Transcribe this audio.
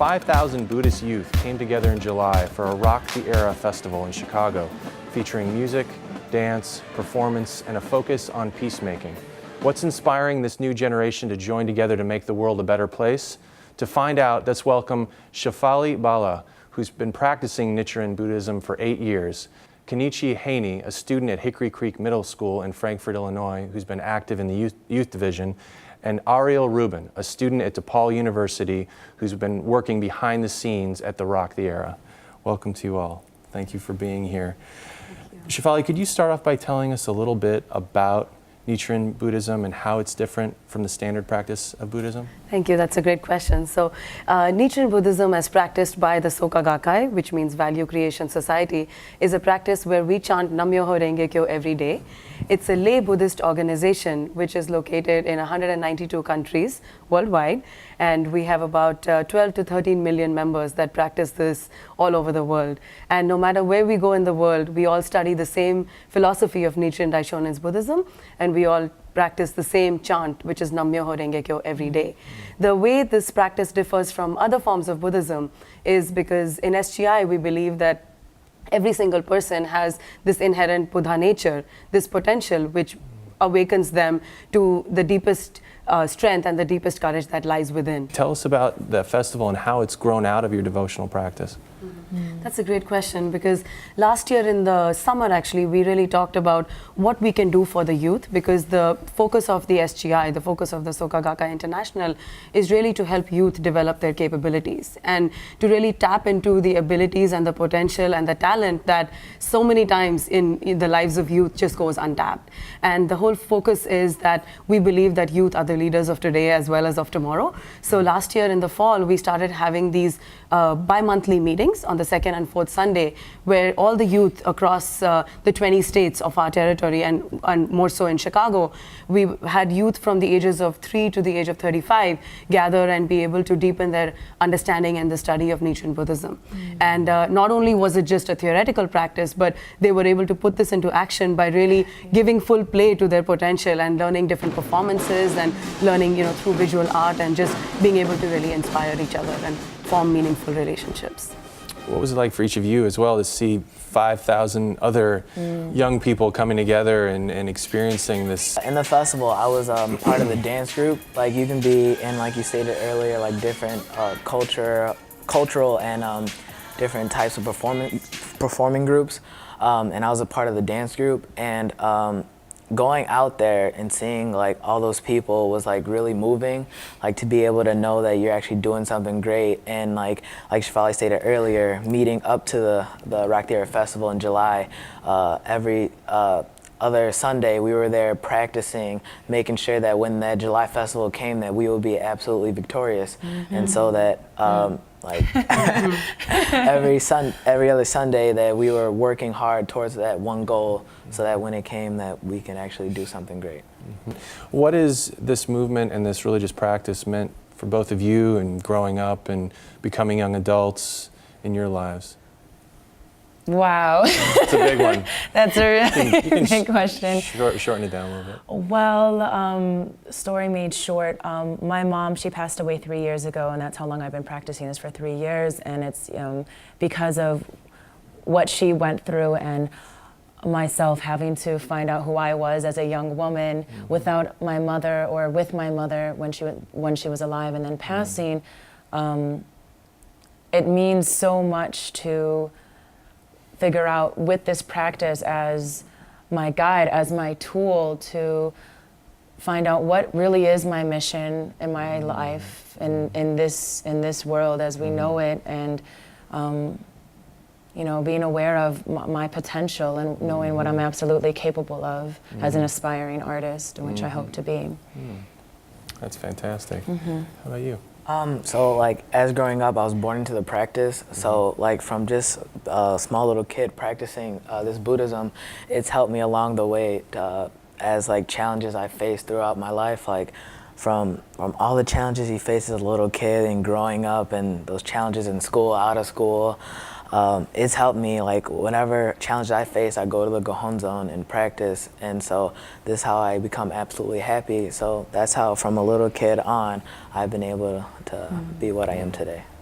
5,000 Buddhist youth came together in July for a Rock the Era festival in Chicago, featuring music, dance, performance, and a focus on peacemaking. What's inspiring this new generation to join together to make the world a better place? To find out, let's welcome Shefali Bala, who's been practicing Nichiren Buddhism for 8 years, Kenichi Haney, a student at Hickory Creek Middle School in Frankfort, Illinois, who's been active in the youth division, and Ariel Rubin, a student at DePaul University, who's been working behind the scenes at the Rock the Era. Welcome to you all. Thank you for being here. Shefali, could you start off by telling us a little bit about Nichiren Buddhism and how it's different from the standard practice of Buddhism? Thank you, that's a great question. So Nichiren Buddhism, as practiced by the Soka Gakkai, which means Value Creation Society, is a practice where we chant Nam-myoho Renge-kyo every day. It's a lay Buddhist organization which is located in 192 countries worldwide, and we have about 12 to 13 million members that practice this all over the world. And no matter where we go in the world, we all study the same philosophy of Nichiren Daishonin's Buddhism, and we all practice the same chant, which is Nam-myoho Renge-kyo every day. The way this practice differs from other forms of Buddhism is because in SGI we believe that every single person has this inherent Buddha nature, this potential which awakens them to the deepest strength and the deepest courage that lies within. Tell us about the festival and how it's grown out of your devotional practice. That's a great question, because last year in the summer actually we really talked about what we can do for the youth, because the focus of the SGI, the focus of the Soka Gakkai International, is really to help youth develop their capabilities and to really tap into the abilities and the potential and the talent that so many times in the lives of youth just goes untapped. And the whole focus is that we believe that youth are the leaders of today as well as of tomorrow. So last year in the fall we started having these bi-monthly meetings on the second and fourth Sunday, where all the youth across the 20 states of our territory and more so in Chicago, we had youth from the ages of 3 to the age of 35 gather and be able to deepen their understanding and the study of Nichiren Buddhism. And not only was it just a theoretical practice, but they were able to put this into action by really giving full play to their potential and learning different performances and learning, through visual art and just being able to really inspire each other and form meaningful relationships. What was it like for each of you as well to see 5,000 other young people coming together and experiencing this? In the festival, I was part of the dance group. Like, you can be in, like you stated earlier, like different cultural and different types of performing groups. And I was a part of the dance group, and going out there and seeing like all those people was like really moving, like to be able to know that you're actually doing something great. And like Shefali stated earlier, meeting up to the Rock the Era Festival in July, every other Sunday we were there practicing, making sure that when that July festival came that we would be absolutely victorious. And so that like every other Sunday that we were working hard towards that one goal, so that when it came that we can actually do something great. What is this movement and this religious practice meant for both of you and growing up and becoming young adults in your lives? Wow. It's a big one. That's a really big question. Shorten it down a little bit. Well, story made short, my mom, she passed away 3 years ago, and that's how long I've been practicing this, for 3 years. And it's because of what she went through and myself having to find out who I was as a young woman without my mother, or with my mother when she was alive and then passing. It means so much to figure out with this practice as my guide, as my tool to find out what really is my mission in my life in this world as we know it, and being aware of my potential and knowing what I'm absolutely capable of as an aspiring artist, which I hope to be. That's fantastic. How about you? So like as growing up, I was born into the practice. So like from just a small little kid practicing this Buddhism, it's helped me along the way as like challenges I faced throughout my life. Like from all the challenges you face as a little kid and growing up, and those challenges in school, out of school. It's helped me, like, whenever challenge I face, I go to the Gohon Zone and practice, and so this is how I become absolutely happy. So that's how, from a little kid on, I've been able to be what I am today.